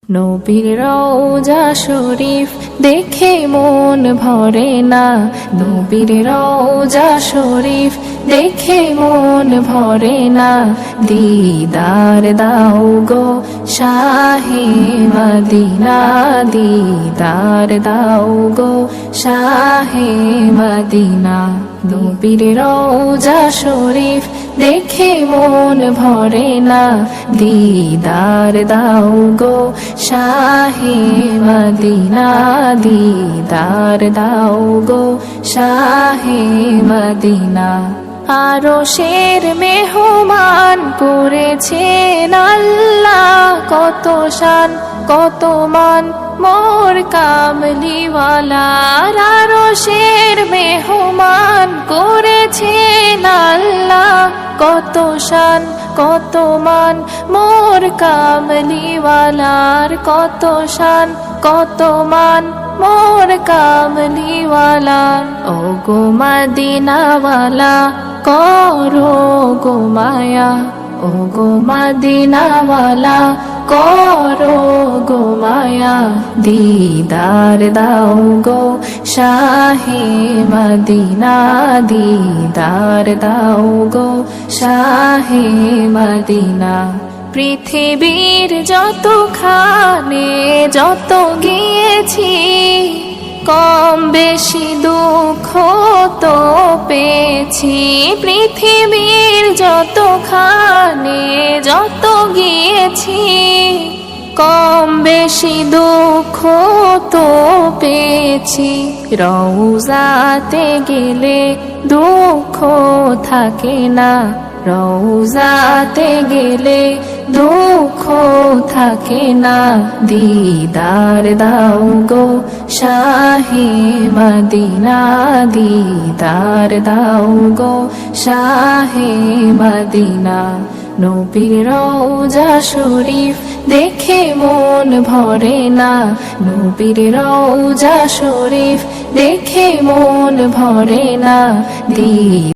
নবীর রওজা শরীফ দেখে মন ভরে না, নবীর রওজা শরীফ দেখে মন ভরে না। দিদার দাও গো শাহে মদিনা, দিদার দাও গো শাহে মদিনা। নবীর রওজা শরীফ দেখে মন ভরে না, দিদার দাও গো শাহে মদিনা, দিদার দাও গো শাহে মদিনা। আরশের মেহমান করেছেন আল্লাহ, কত শান কত মান মোর কামলিওয়ালার। আরশের মেহমান করেছেন আল্লাহ, কত শান কত মান মোর কামলিওয়ালার, কত শান কত মান মোর কামলিওয়ালার। ও গো মদিনাওয়ালা করো গো মায়া, ও গো মদিনাওয়ালা করো গো মায়া। দিদার দাও গো শাহে মদিনা, দিদার দাও গো শাহে মদিনা। পৃথিবীর যতখানে যত গিয়েছি, কম বেশি দুঃখ তো পেয়েছি। পৃথিবীর যতখানে যত গিয়েছি, কম বেশি দুঃখ তো পেয়েছি। রওজাতে গেলে দুঃখ থাকে না, রওজাতে গেলে দুঃখ থাকে না। দিদার দাও গো শাহে মদিনা, দিদার দাও গো শাহে মদিনা। নবীর রওজা শরীফ দেখে মন ভরে না, নবীর রওজা শরীফ দেখে মন ভরে না।